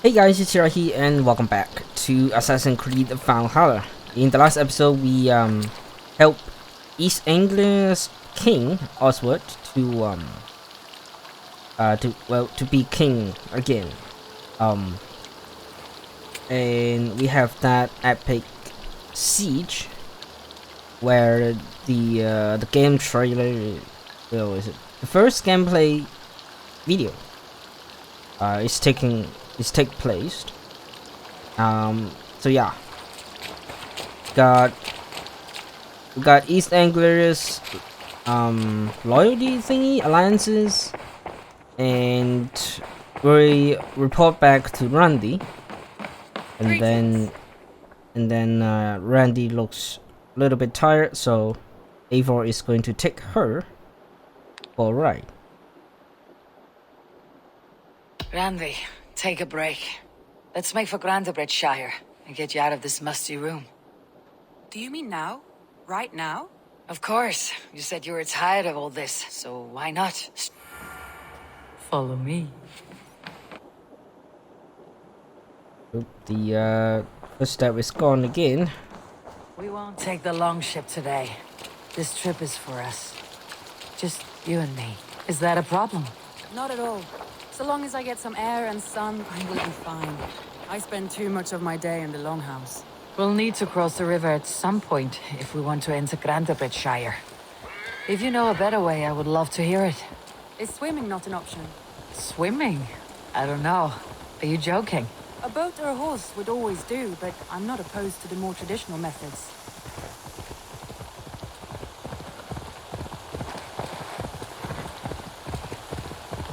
Hey guys, it's Shira here and welcome back to Assassin's Creed Valhalla. In the last episode, we helped East Anglia's king Oswald to be king again. And we have that epic siege where the game trailer, is it the first gameplay video is take place. So yeah, we got East Anglia's loyalty thingy alliances, and we report back to Randy, and then Randy looks a little bit tired, so Eivor is going to take her for a ride. Randy, take a break. Let's make for Shire and get you out of this musty room. Do you mean now? Right now? Of course. You said you were tired of all this, so why not? Follow me. Oop, the first step is gone again. We won't take the long ship today. This trip is for us. Just you and me. Is that a problem? Not at all. So long as I get some air and sun, I will be fine. I spend too much of my day in the longhouse. We'll need to cross the river at some point if we want to enter Shire. If you know a better way, I would love to hear it. Is swimming not an option? Swimming? I don't know. Are you joking? A boat or a horse would always do, but I'm not opposed to the more traditional methods.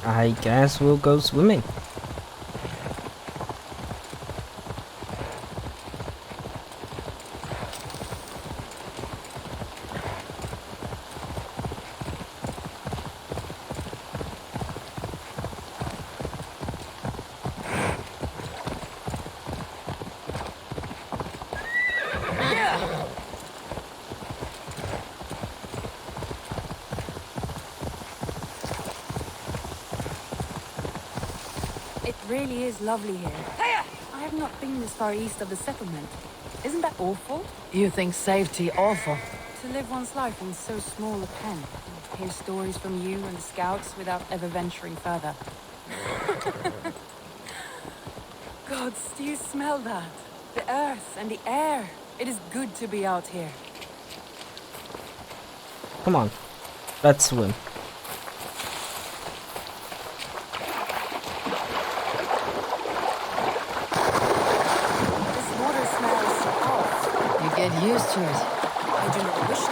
I guess we'll go swimming. It really is lovely here. I have not been this far east of the settlement. Isn't that awful? You think safety awful? To live one's life in so small a pen. And hear stories from you and the scouts without ever venturing further. Gods, do you smell that? The earth and the air. It is good to be out here. Come on, let's swim. This water smells off. You get used to it. I do not wish to.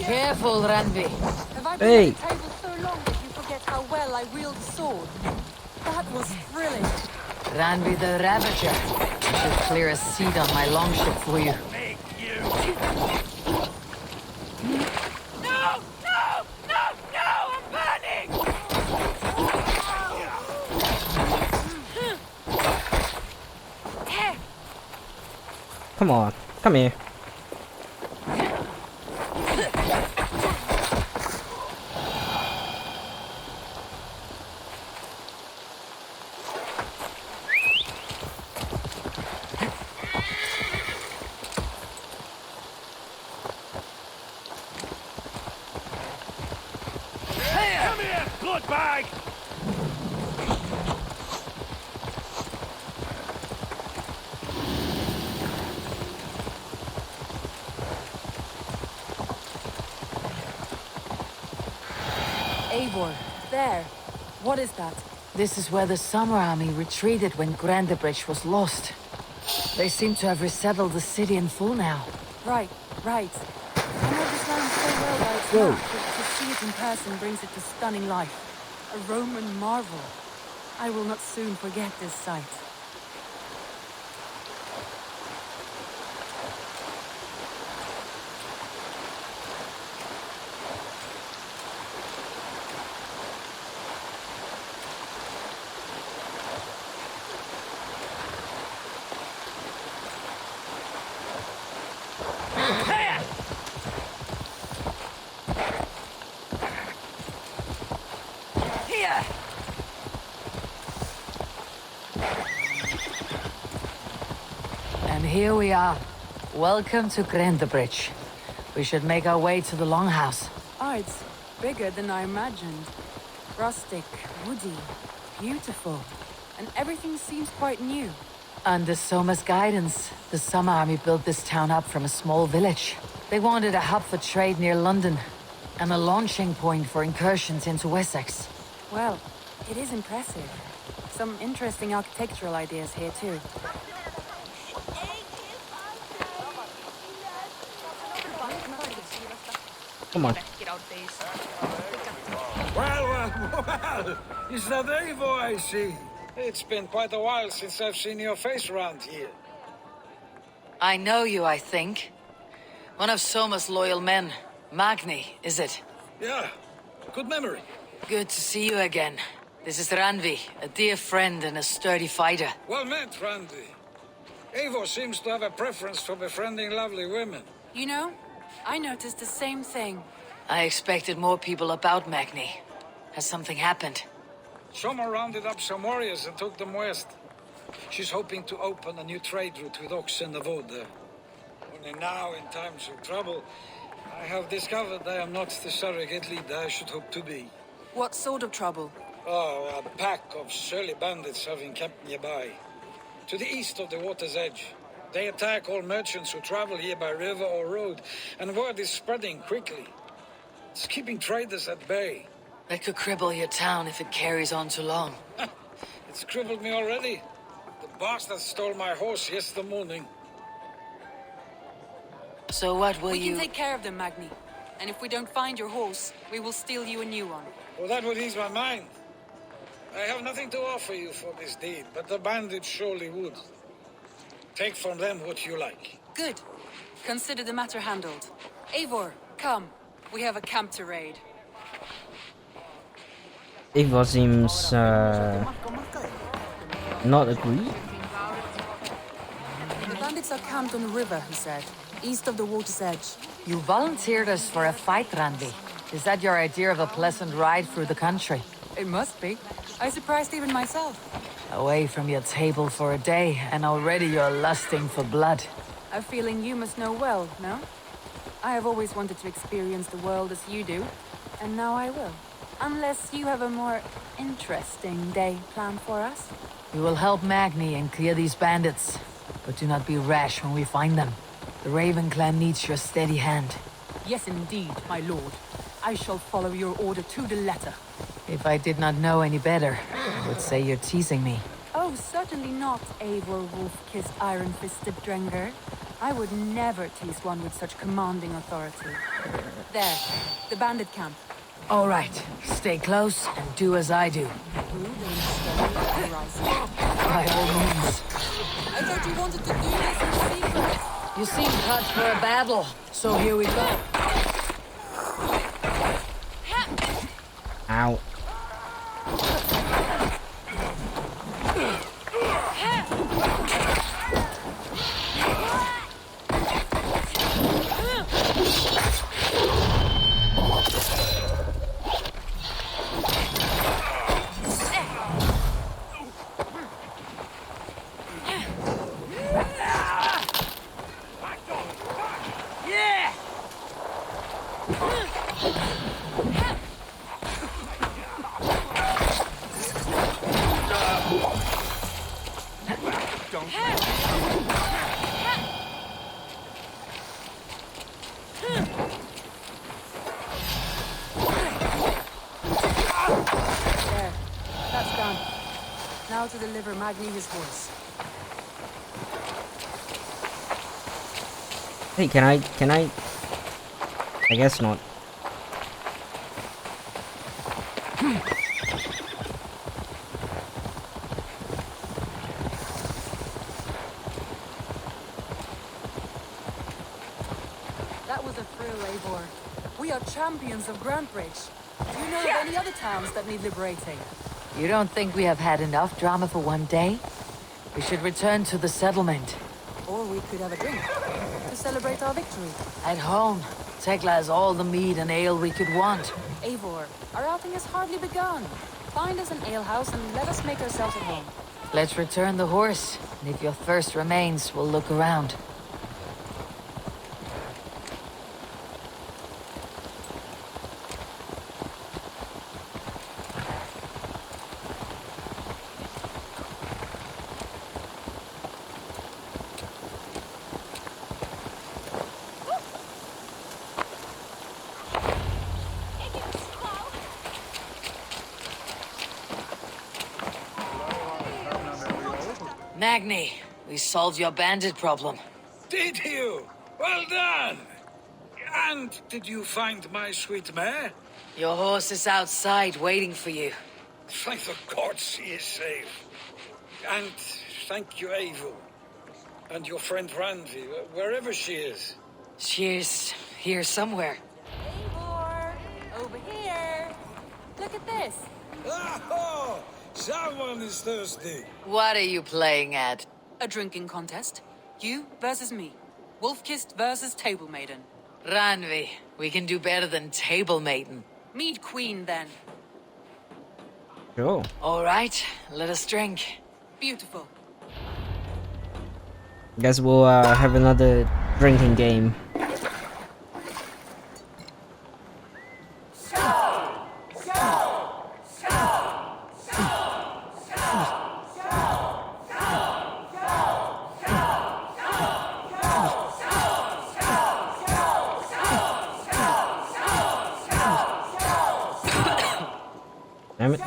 Careful, Randy. Have I been Hey. at the table so long that you forget how well I wield the sword? That was thrilling. Randy the Ravager. Should clear a seat on my longship for you. No! No! No! No! I'm burning! Come on, come here. Come here, blood bag! Eivor, there. What is that? This is where the Summer Army retreated when Grandebridge was lost. They seem to have resettled the city in full now. Right, right. I know this land so well by its Whoa. map, but to see it in person brings it to stunning life. A Roman marvel. I will not soon forget this sight. Here! And here we are. Welcome to Grindabridge. We should make our way to the Longhouse. Oh, it's bigger than I imagined. Rustic, woody, beautiful. And everything seems quite new. Under Soma's guidance, the Summer Army built this town up from a small village. They wanted a hub for trade near London, and a launching point for incursions into Wessex. Well, it is impressive. Some interesting architectural ideas here too. Come on. Well, is that Eivor I see? It's been quite a while since I've seen your face around here. I know you, I think. One of Soma's loyal men. Magni, is it? Yeah, good memory. Good to see you again. This is Randvi, a dear friend and a sturdy fighter. Well met, Randy. Eivor seems to have a preference for befriending lovely women. You know, I noticed the same thing. I expected more people about Magni. Has something happened? Soma rounded up some warriors and took them west. She's hoping to open a new trade route with Ox and the Vod there. Only now, in times of trouble, I have discovered I am not the surrogate leader I should hope to be. What sort of trouble? Oh, a pack of surly bandits have encamped nearby. To the east of the water's edge. They attack all merchants who travel here by river or road, and word is spreading quickly. It's keeping traders at bay. That could cripple your town if it carries on too long. It's crippled me already. The bastard stole my horse yesterday morning. So what will We you... can take care of them, Magni. And if we don't find your horse, we will steal you a new one. Well, that would ease my mind. I have nothing to offer you for this deed, but the bandits surely would. Take from them what you like. Good. Consider the matter handled. Eivor, come. We have a camp to raid. Eivor seems not agree. The bandits are camped on the river, he said. East of the water's edge. You volunteered us for a fight, Randy. Is that your idea of a pleasant ride through the country? It must be. I surprised even myself. Away from your table for a day, and already you're lusting for blood. A feeling you must know well, no? I have always wanted to experience the world as you do, and now I will. Unless you have a more interesting day planned for us. We will help Magni and clear these bandits, but do not be rash when we find them. The Raven clan needs your steady hand. Yes, indeed, my lord. I shall follow your order to the letter. If I did not know any better, I would say you're teasing me. Oh, certainly not, Eivor wolf-kissed iron-fisted Drenger. I would never tease one with such commanding authority. There, the bandit camp. All right, stay close and do as I do. Rude and steady horizon. By all means. I thought you wanted to do this in secret. You seem cut for a battle, so here we go. Ow. There, that's done. Now to deliver Magni his horse. Hey, can I? I guess not. That was a thrill, Eivor. We are champions of Grand Bridge. Do you know of any other towns that need liberating? You don't think we have had enough drama for one day? We should return to the settlement. Or we could have a drink to celebrate our victory. At home, Tekla has all the mead and ale we could want. Eivor, our outing has hardly begun. Find us an alehouse and let us make ourselves at home. Let's return the horse, and if your thirst remains, we'll look around. Magni, we solved your bandit problem. Did you? Well done! And did you find my sweet mare? Your horse is outside waiting for you. Thank the gods she is safe. And thank you, Eivor. And your friend Randi, wherever she is. She's here somewhere. Eivor, over here. Look at this. Oh, someone is thirsty. What are you playing at? A drinking contest. You versus me. Wolf-Kissed versus Table Maiden. Ranvi, we can do better than Table Maiden. Mead Queen, then. Sure. All right, let us drink. Beautiful. Guess we'll have another drinking game. Damn it.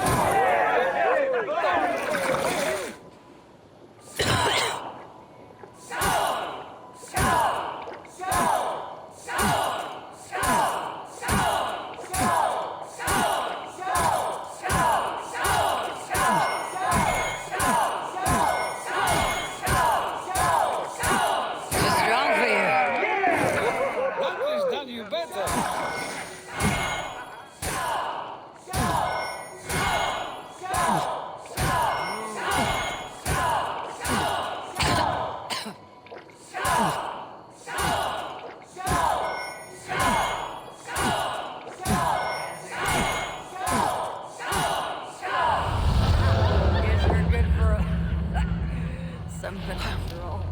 What's wrong for you? Randi's done you better. Guess we're good for something after all.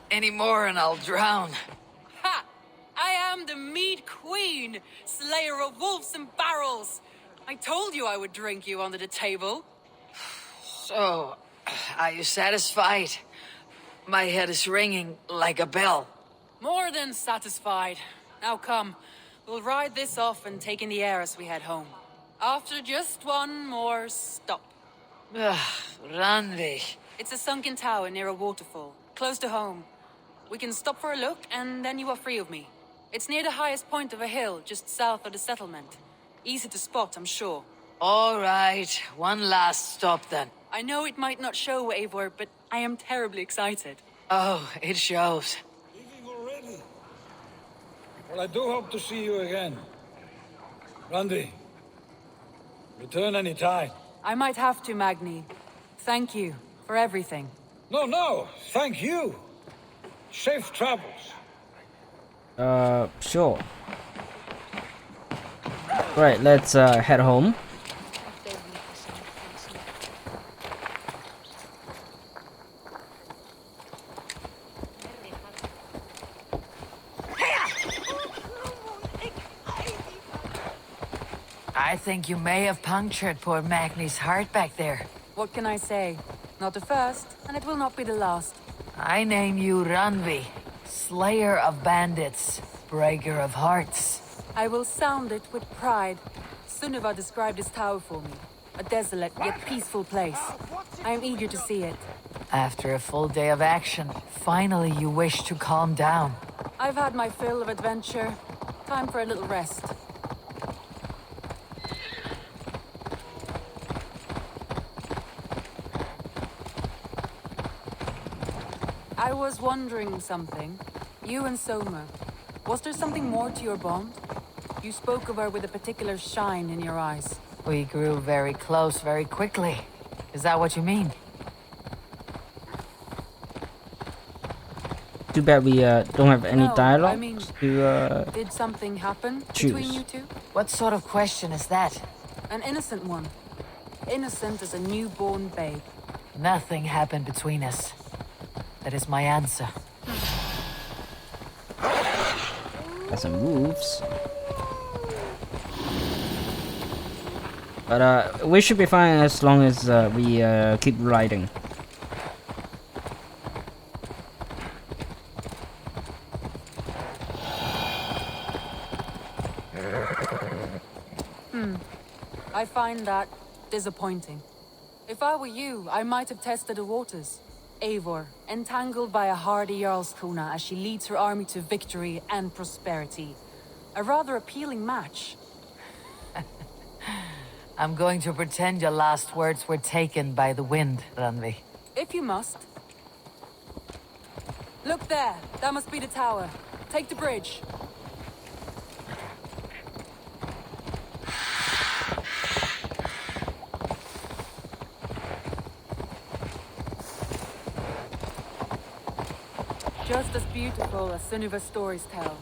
Any more and I'll drown. Ha! I am the Mead Queen, slayer of wolves and barrels. I told you I would drink you under the table. So, are you satisfied? My head is ringing like a bell. More than satisfied. Now come, we'll ride this off and take in the air as we head home. After just one more stop. Ranvi. It's a sunken tower near a waterfall, close to home. We can stop for a look, and then you are free of me. It's near the highest point of a hill, just south of the settlement. Easy to spot, I'm sure. All right, one last stop then. I know it might not show, Eivor, but I am terribly excited. Oh, it shows. Leaving already? Well, I do hope to see you again. Randi, return any time. I might have to, Magni. Thank you for everything. No, thank you. Safe travels. Sure. Right, let's head home. I think you may have punctured poor Magni's heart back there. What can I say? Not the first, and it will not be the last. I name you Ranvi, slayer of bandits, breaker of hearts. I will sound it with pride. Sunniva described this tower for me. A desolate yet peaceful place. I am eager to see it. After a full day of action, finally you wish to calm down. I've had my fill of adventure. Time for a little rest. I was wondering something. You and Soma. Was there something more to your bond? You spoke of her with a particular shine in your eyes. We grew very close very quickly. Is that what you mean? Too bad we don't have any No, dialogue I mean, to did something happen choose. between you two? What sort of question is that? An innocent one. Innocent as a newborn babe. Nothing happened between us. That is my answer. Got some moves. But we should be fine as long as we keep riding. I find that disappointing. If I were you, I might have tested the waters. Eivor, entangled by a hardy Jarlskona as she leads her army to victory and prosperity. A rather appealing match. I'm going to pretend your last words were taken by the wind, Randvi. If you must. Look there, that must be the tower. Take the bridge. Just as beautiful as Sunniva's stories tell.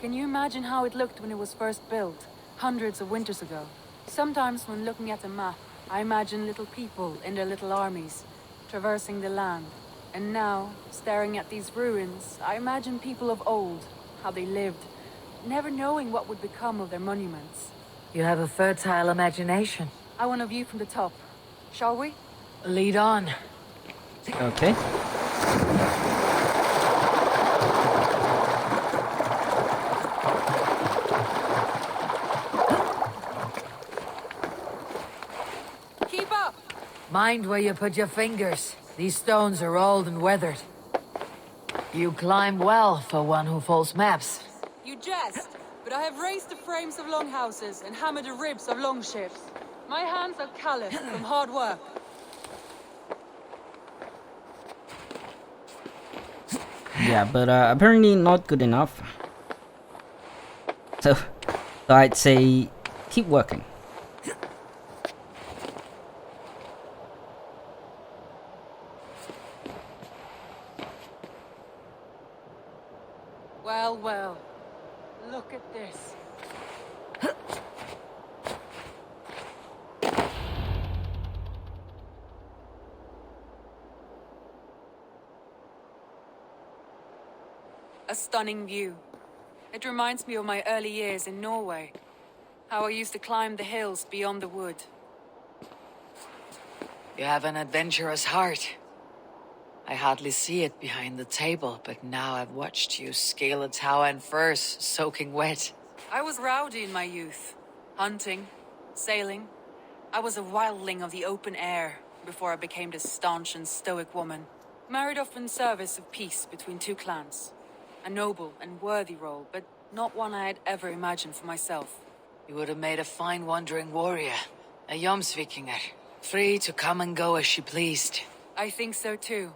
Can you imagine how it looked when it was first built, hundreds of winters ago? Sometimes when looking at a map, I imagine little people in their little armies, traversing the land. And now, staring at these ruins, I imagine people of old, how they lived, never knowing what would become of their monuments. You have a fertile imagination. I want a view from the top. Shall we? Lead on. Okay. Keep up! Mind where you put your fingers. These stones are old and weathered. You climb well for one who folds maps. You jest, but I have raised the frames of longhouses and hammered the ribs of longships. My hands are calloused from hard work. Yeah, but apparently not good enough. So I'd say keep working. Well, well. Look at this. A stunning view. It reminds me of my early years in Norway. How I used to climb the hills beyond the wood. You have an adventurous heart. I hardly see it behind the table, but now I've watched you scale a tower in furs, soaking wet. I was rowdy in my youth. Hunting, sailing. I was a wildling of the open air before I became this staunch and stoic woman. Married off in service of peace between two clans. A noble and worthy role, but not one I had ever imagined for myself. You would have made a fine wandering warrior, a Jomsvikinger, free to come and go as she pleased. I think so too.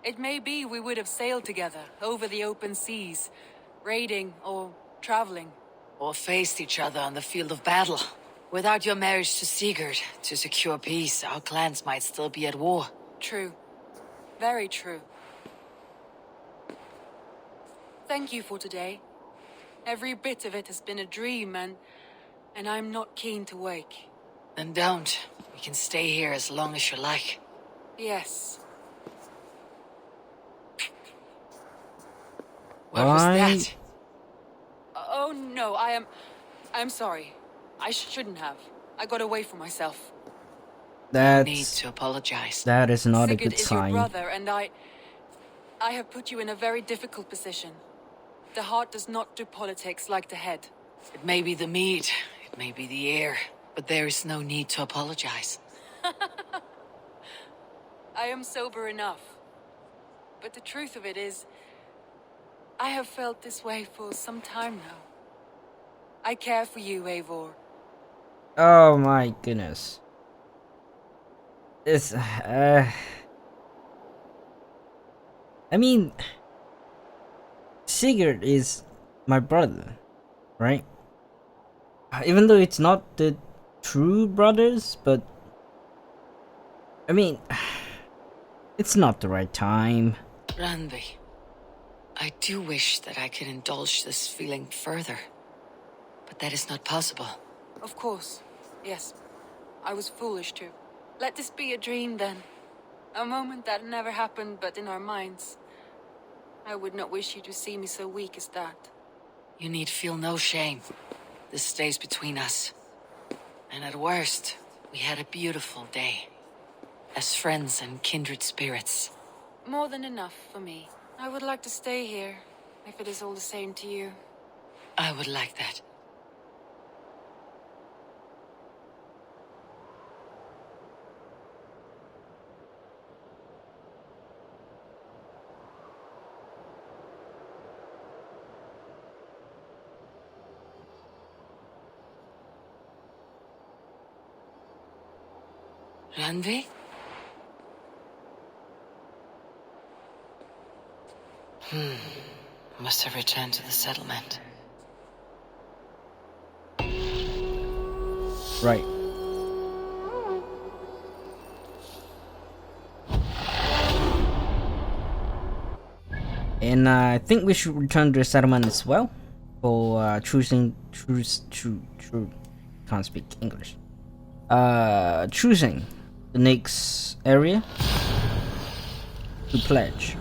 It may be we would have sailed together over the open seas, raiding or traveling. Or faced each other on the field of battle. Without your marriage to Sigurd, to secure peace, our clans might still be at war. True. Very true. Thank you for today. Every bit of it has been a dream, and I'm not keen to wake. Then don't. We can stay here as long as you like. Yes. What was Why? that? Oh no, I'm sorry. I shouldn't have. I got away from myself. No need That's to apologize. that is not a Sigurd good is sign. your brother, and I have put you in a very difficult position. The heart does not do politics like the head. It may be the meat, it may be the air, but there is no need to apologize. I am sober enough. But the truth of it is, I have felt this way for some time now. I care for you, Eivor. Oh my goodness. It's I mean, Sigurd is my brother, right? Even though it's not the true brothers, but I mean, it's not the right time. Randvi, I do wish that I could indulge this feeling further, but that is not possible. Of course, yes. I was foolish to. Let this be a dream then. A moment that never happened but in our minds. I would not wish you to see me so weak as that. You need feel no shame. This stays between us. And at worst, we had a beautiful day. As friends and kindred spirits. More than enough for me. I would like to stay here, if it is all the same to you. I would like that. Randvi? Must have returned to the settlement. Right. And I think we should return to the settlement as well for choosing can't speak English. Choosing the next area to pledge.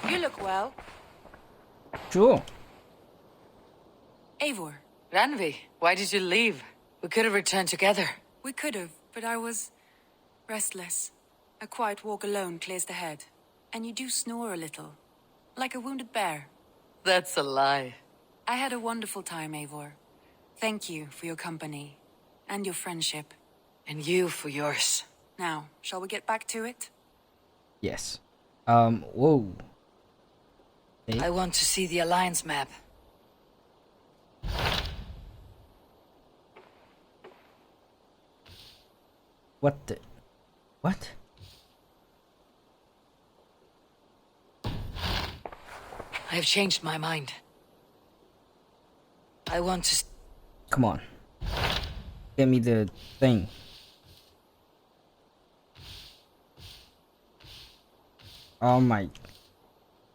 You look well. Sure. Eivor. Randvi, why did you leave? We could have returned together. We could have, but I was restless. A quiet walk alone clears the head. And you do snore a little. Like a wounded bear. That's a lie. I had a wonderful time, Eivor. Thank you for your company. And your friendship. And you for yours. Now, shall we get back to it? Yes. Whoa. Hey. I want to see the Alliance map. What the? What? I have changed my mind. I want to... Come on. Get me the thing. Oh my.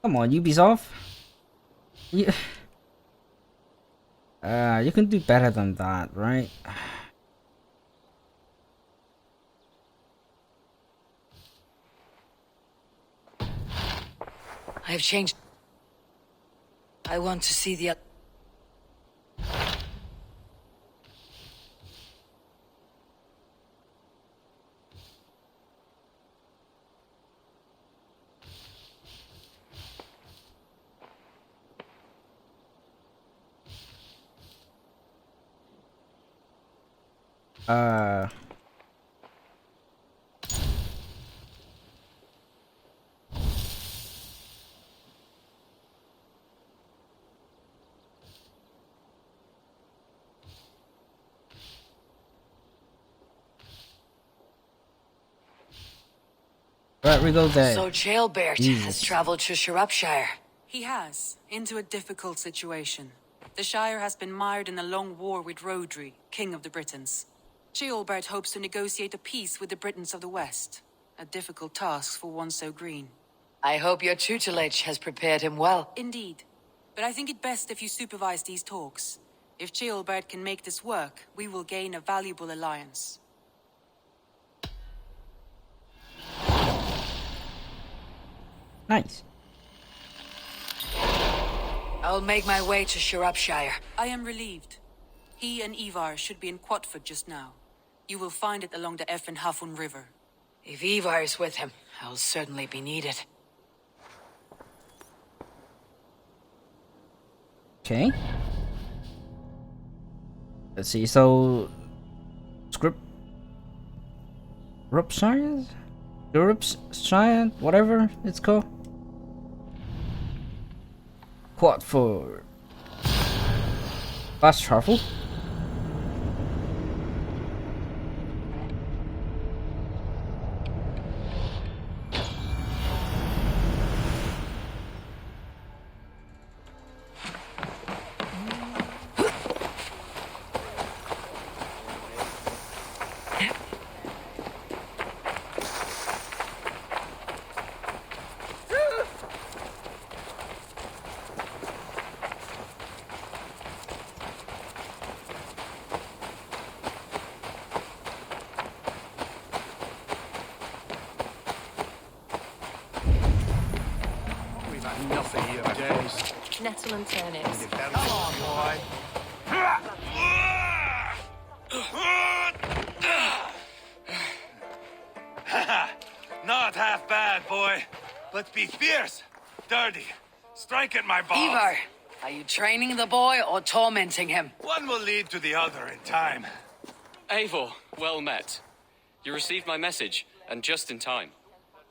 Come on, Ubisoft. You can do better than that, right? I have changed. I want to see the... Right, we go there. So Jailbert has traveled to Sciropescire. He has, into a difficult situation. The Shire has been mired in a long war with Rhodri, King of the Britons. Jailbert hopes to negotiate a peace with the Britons of the West. A difficult task for one so green. I hope your tutelage has prepared him well. Indeed. But I think it best if you supervise these talks. If Ceolbert can make this work, we will gain a valuable alliance. Nice. I'll make my way to Sciropescire. I am relieved. He and Ivar should be in Quatford just now. You will find it along the Effen Hafun River. If Ivar is with him, I'll certainly be needed. Okay. Let's see, so... Sciropescire, whatever it's called. Quatford. Fast travel. Nothing here, days. Nettle and turnips. Come on, boy. Not half bad, boy. But be fierce, dirty, strike at my balls. Ivar, are you training the boy or tormenting him? One will lead to the other in time. Eivor, well met. You received my message, and just in time.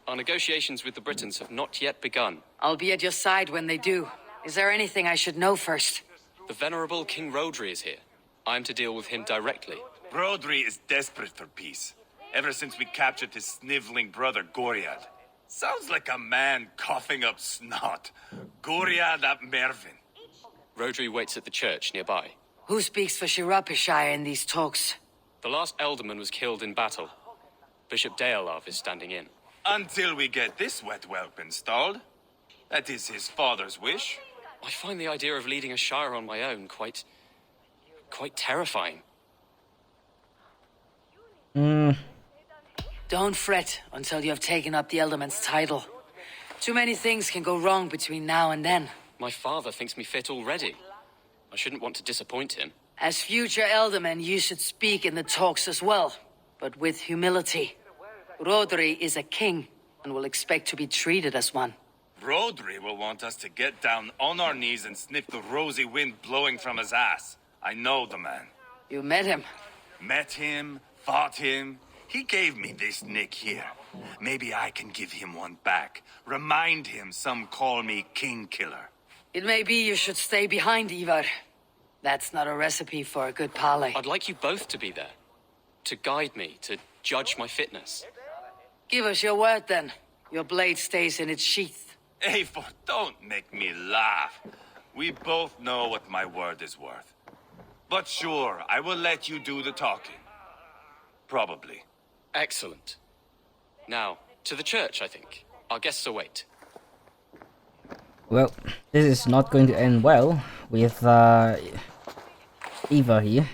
Our negotiations with the Britons have not yet begun. I'll be at your side when they do. Is there anything I should know first? The venerable King Rodri is here. I'm to deal with him directly. Rodri is desperate for peace. Ever since we captured his sniveling brother, Goriad. Sounds like a man coughing up snot. Goriad ap Mervin. Rodri waits at the church nearby. Who speaks for Sciropescire in these talks? The last alderman was killed in battle. Bishop Dealav is standing in. Until we get this wet whelp installed. That is his father's wish. I find the idea of leading a shire on my own quite terrifying. Don't fret until you have taken up the Elderman's title. Too many things can go wrong between now and then. My father thinks me fit already. I shouldn't want to disappoint him. As future Elderman, you should speak in the talks as well, but with humility. Rodri is a king, and will expect to be treated as one. Rodri will want us to get down on our knees and sniff the rosy wind blowing from his ass. I know the man. You met him. Met him, fought him. He gave me this nick here. Maybe I can give him one back. Remind him some call me King Killer. It may be you should stay behind, Ivar. That's not a recipe for a good parley. I'd like you both to be there. To guide me, to judge my fitness. Give us your word, then. Your blade stays in its sheath. Eivor, don't make me laugh. We both know what my word is worth. But sure, I will let you do the talking. Probably. Excellent. Now, to the church, I think. Our guests await. Well, this is not going to end well with Ivar here.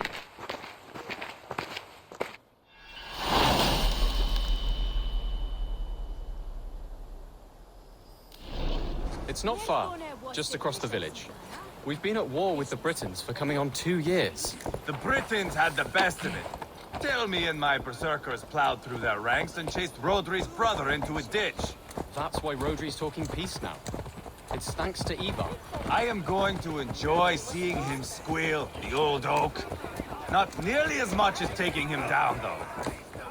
It's not far, just across the village. We've been at war with the Britons for coming on 2 years. The Britons had the best of it. Tell me and my berserkers plowed through their ranks and chased Rodri's brother into a ditch. That's why Rodri's talking peace now. It's thanks to Ivar. I am going to enjoy seeing him squeal, the old oak. Not nearly as much as taking him down, though.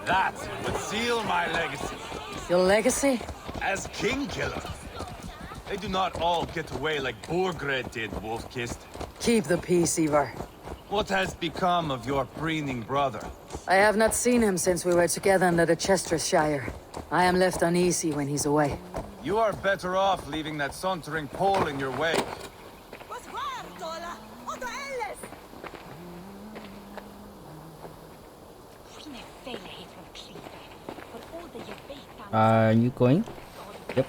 That would seal my legacy. Your legacy? As King Killer. They do not all get away like Borgred did, Wolf-Kissed. Keep the peace, Ivar. What has become of your preening brother? I have not seen him since we were together under the Chestershire. I am left uneasy when he's away. You are better off leaving that sauntering Pole in your wake. Are you going? Yep.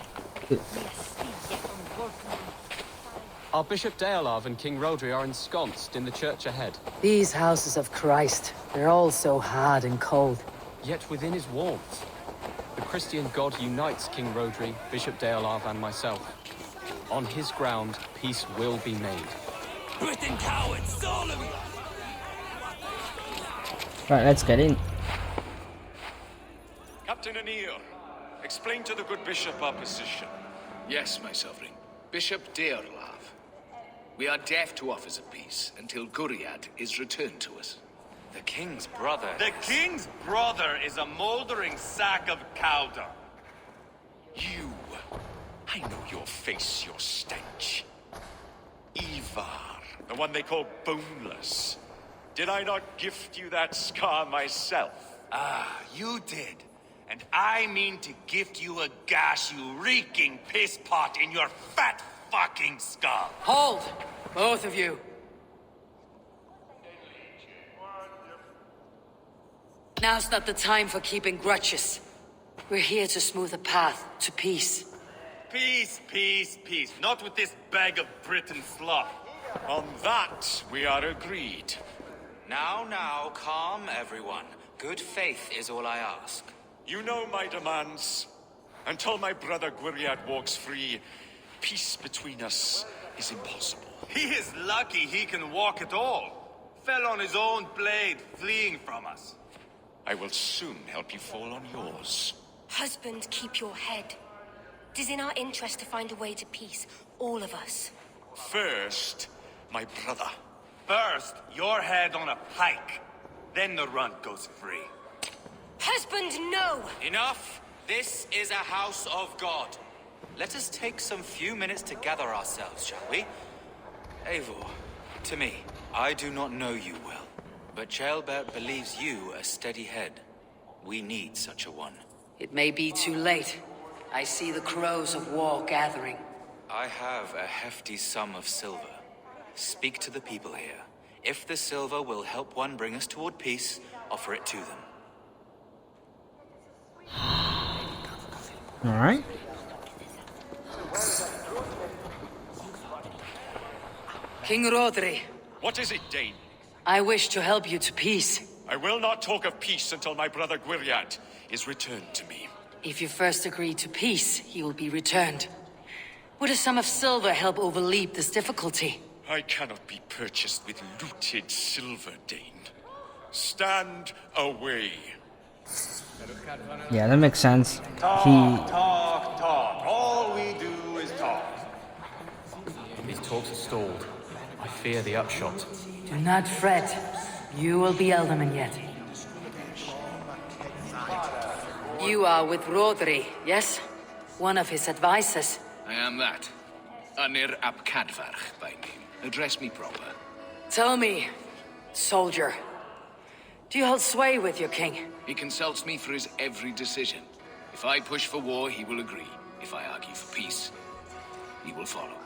Good. Our Bishop Deolav and King Rodri are ensconced in the church ahead. These houses of Christ, they're all so hard and cold. Yet within his walls, the Christian God unites King Rodri, Bishop Deolav, and myself. On his ground, peace will be made. Britain cowards, Solomon! Right, let's get in. Captain Anir, explain to the good bishop our position. Yes, my sovereign. Bishop Deolav. We are deaf to offers of peace until Guriad is returned to us. The king's brother... The king's brother is a mouldering sack of cow dung. You... I know your face, your stench. Ivar, the one they call boneless. Did I not gift you that scar myself? Ah, you did. And I mean to gift you a gash, you reeking piss pot in your fat fucking skull. Hold! Both of you. Now's not the time for keeping grudges. We're here to smooth a path to peace. Peace, peace, peace. Not with this bag of Britain fluff. On that, we are agreed. Now, calm everyone. Good faith is all I ask. You know my demands. Until my brother Gwiriad walks free, peace between us is impossible. He is lucky he can walk at all. Fell on his own blade, fleeing from us. I will soon help you fall on yours. Husband, keep your head. It is in our interest to find a way to peace, all of us. First, my brother. First, your head on a pike. Then the runt goes free. Husband, no! Enough! This is a house of God. Let us take some few minutes to gather ourselves, shall we? Eivor, to me, I do not know you well, but Ceolbert believes you a steady head. We need such a one. It may be too late. I see the crows of war gathering. I have a hefty sum of silver. Speak to the people here. If the silver will help one bring us toward peace, offer it to them. Alright. King Rodri, What is it, Dane? I wish to help you to peace. I will not talk of peace until my brother Gwiriad is returned to me. If you first agree to peace, he will be returned. Would a sum of silver help overleap this difficulty? I cannot be purchased with looted silver, Dane. Stand away. Yeah, that makes sense. Talk. All we do is talk. These talks are stalled. I fear the upshot. Do not fret. You will be Elderman yet. You are with Rodri, yes? One of his advisors. I am that. Anir ap Cadfarch by name. Address me proper. Tell me, soldier, do you hold sway with your king? He consults me for his every decision. If I push for war, he will agree. If I argue for peace, he will follow.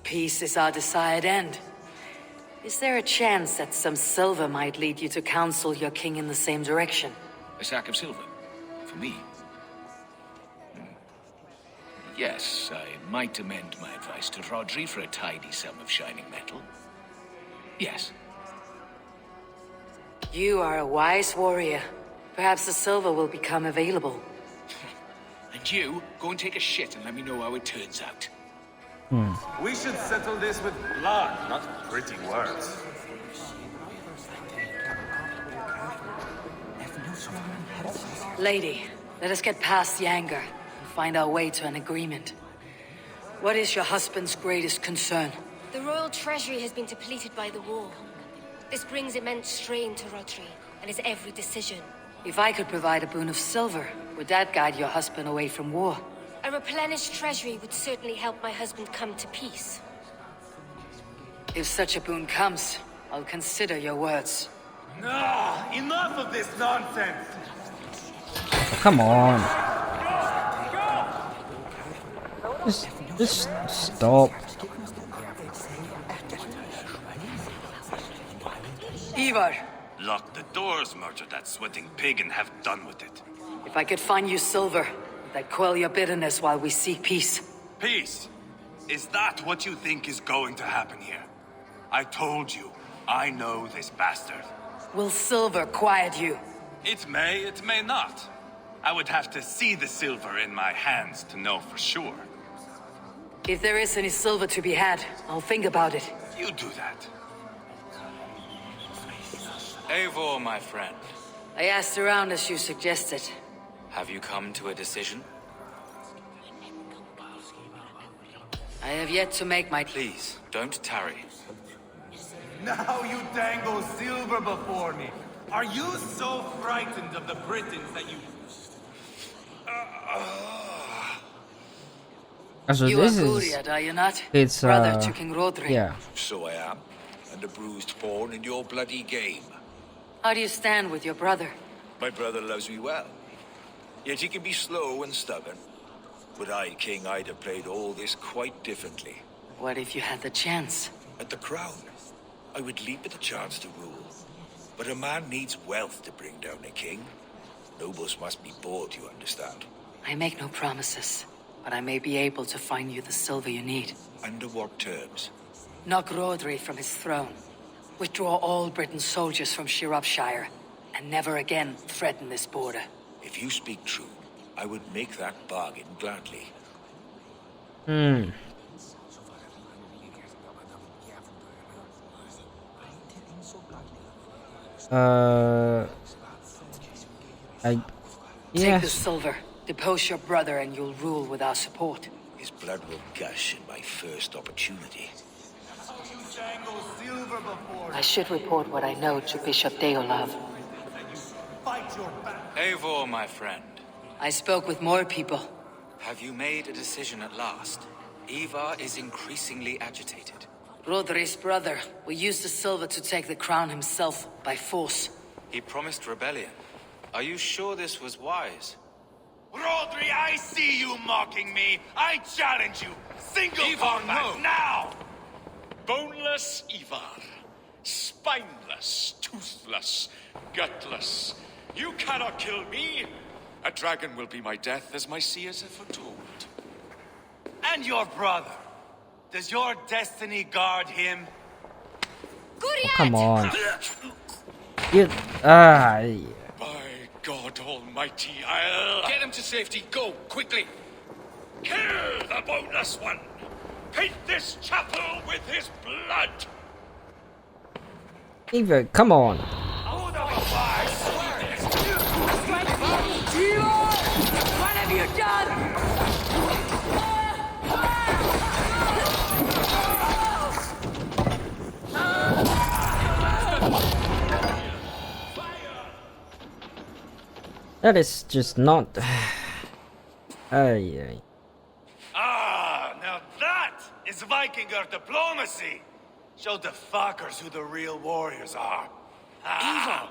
Peace is our desired end. Is there a chance that some silver might lead you to counsel your king in the same direction? A sack of silver? For me? Yes, I might amend my advice to Rodri for a tidy sum of shining metal. Yes. You are a wise warrior. Perhaps the silver will become available. And you, go and take a shit and let me know how it turns out. We should settle this with blood, not pretty words. Lady, let us get past the anger and find our way to an agreement. What is your husband's greatest concern? The royal treasury has been depleted by the war. This brings immense strain to Rodri and his every decision. If I could provide a boon of silver, would that guide your husband away from war? A replenished treasury would certainly help my husband come to peace. If such a boon comes, I'll consider your words. Enough of this nonsense! Come on. Just stop. Ivar, Lock the doors, murder that sweating pig, and have done with it. if I could find you silver, That quell your bitterness while we seek peace. Peace? Is that what you think is going to happen here? I told you, I know this bastard. Will silver quiet you? It may not. I would have to see the silver in my hands to know for sure. If there is any silver to be had, I'll think about it. You do that. Eivor, my friend, I asked around as you suggested. have you come to a decision? I have yet to make my... Please, don't tarry. Now you dangle silver before me. Are you so frightened of the Britons that you... So You are this is Guriad, are you not? it's Brother to King Rodri. yeah. So I am, and a bruised pawn in your bloody game. How do you stand with your brother? My brother loves me well. Yet he can be slow and stubborn. Were I king, I'd have played all this quite differently. What if you had the chance? At the crown, I would leap at the chance to rule. But a man needs wealth to bring down a king. Nobles must be bought, you understand. I make no promises, but I may be able to find you the silver you need. Under what terms? Knock Rodri from his throne. Withdraw all Britain's soldiers from Sciropescire, and never again threaten this border. If you speak true, I would make that bargain gladly. Take the silver, depose your brother, and you'll rule with our support. His blood will gush in my first opportunity. You dangle silver before I should report what I know to Bishop Deolav. fight your back. Eivor, my friend, I spoke with more people. have you made a decision at last? Ivar is increasingly agitated. Rodri's brother will use the silver to take the crown himself by force. He promised rebellion. Are you sure this was wise? Rodri, I see you mocking me. I challenge you. Single Ivar, combat no. now. Boneless Ivar. Spineless, toothless, gutless. You cannot kill me. A dragon will be my death, as my seers have foretold. And your brother. Does your destiny guard him? Come on. You By God Almighty, I'll... Get him to safety, go, quickly! Kill the boneless one! Paint this chapel with his blood! even come on. What have you done? That is just not. Ay. Ah, now that is Vikinger diplomacy. Show the fuckers who the real warriors are. Ivar,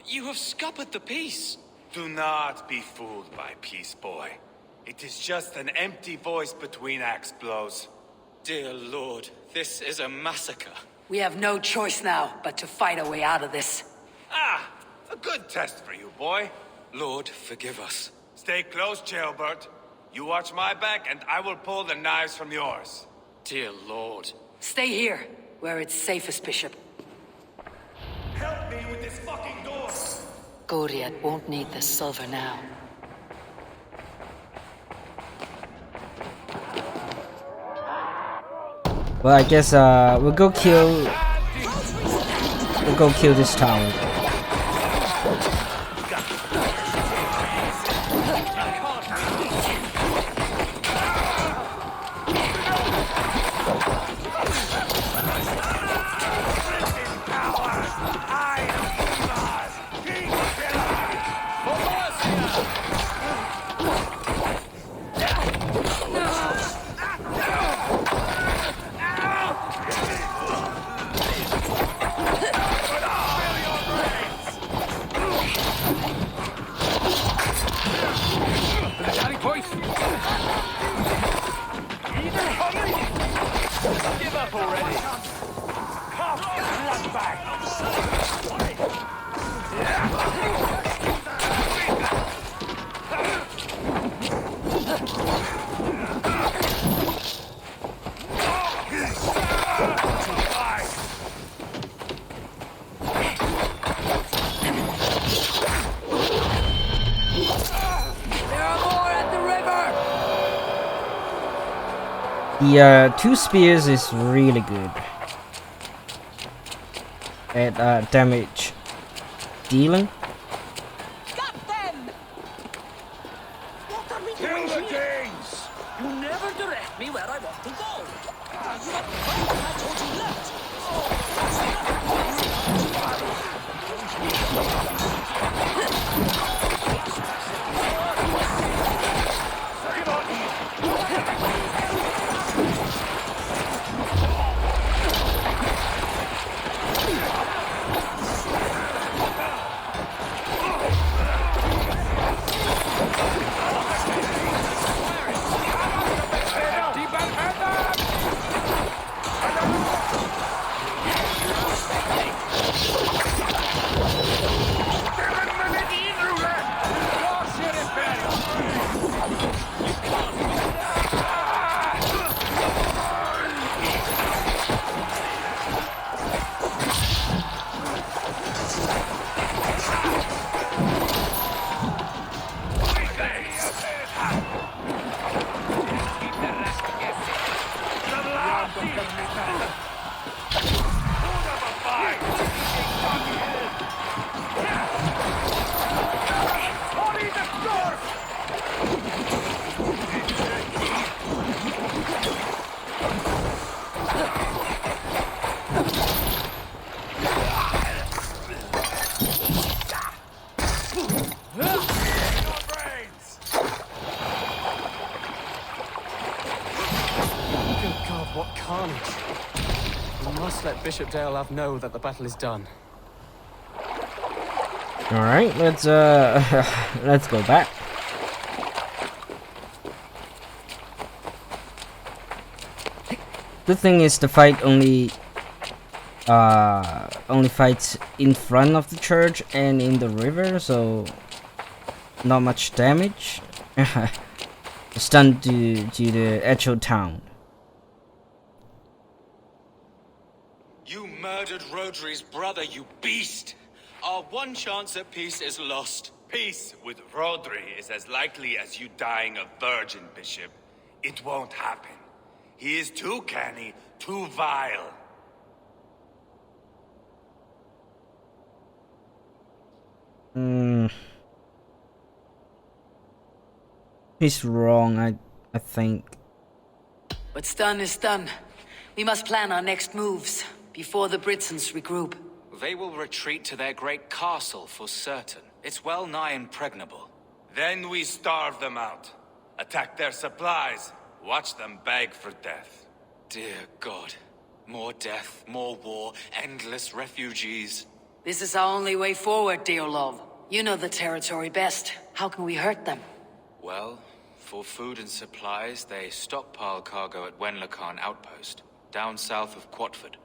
you have scuppered the peace. Do not be fooled by peace, boy. It is just an empty voice between axe blows. Dear Lord, this is a massacre. We have no choice now but to fight our way out of this. Ah, a good test for you, boy. Lord, forgive us. Stay close, Jailbird. You watch my back, and I will pull the knives from yours. Dear Lord. Stay here, where it's safest, Bishop. Help me with this fucking door. Goriad won't need the silver now. Well, I guess we'll go kill this town. The 2 spears is really good at damage dealing. Kill the Danes! You never direct me where I want to go. I told you left. Let Bishop Dale know that the battle is done. All right, let's let's go back. The thing is, the fight only fights in front of the church and in the river, so not much damage. It's done to the actual town. You murdered Rodri's brother, you beast! Our one chance at peace is lost. Peace with Rodri is as likely as you dying a virgin, Bishop. It won't happen. He is too canny, too vile. He's wrong, I think. What's done is done. We must plan our next moves before the Britons regroup. They will retreat to their great castle for certain. It's well nigh impregnable. Then we starve them out. Attack their supplies. Watch them beg for death. Dear God. More death, more war, endless refugees. This is our only way forward, dear love. You know the territory best. How can we hurt them? Well, for food and supplies, they stockpile cargo at Wenlacan Outpost, down south of Quatford.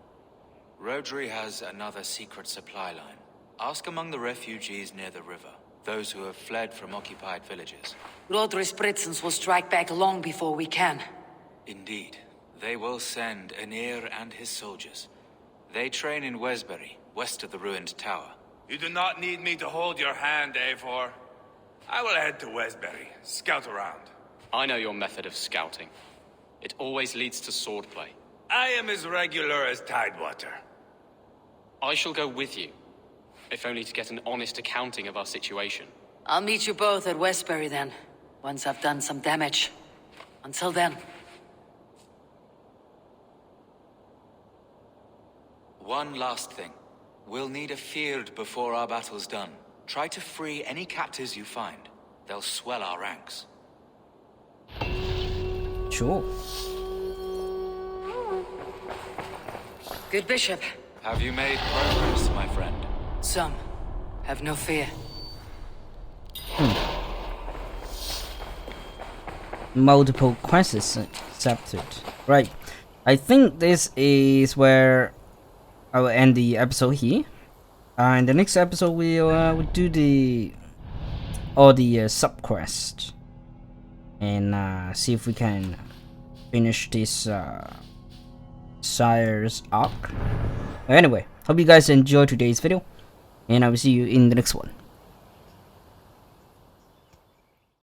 Rodri has another secret supply line. Ask among the refugees near the river, those who have fled from occupied villages. Rodri's Britons will strike back long before we can. Indeed. They will send Anir and his soldiers. They train in Wesbury, west of the ruined tower. You do not need me to hold your hand, Eivor. I will head to Wesbury, scout around. I know your method of scouting. It always leads to swordplay. I am as regular as Tidewater. I shall go with you, if only to get an honest accounting of our situation. I'll meet you both at Westbury then, once I've done some damage. Until then. One last thing. We'll need a field before our battle's done. Try to free any captives you find. They'll swell our ranks. Sure. Good bishop. Have you made progress, my friend? Some. Have no fear. Multiple quests accepted. Right. I think this is where I will end the episode here. In the next episode, we'll do the sub quest and see if we can finish this Sire's arc. Anyway, hope you guys enjoyed today's video, and I will see you in the next one.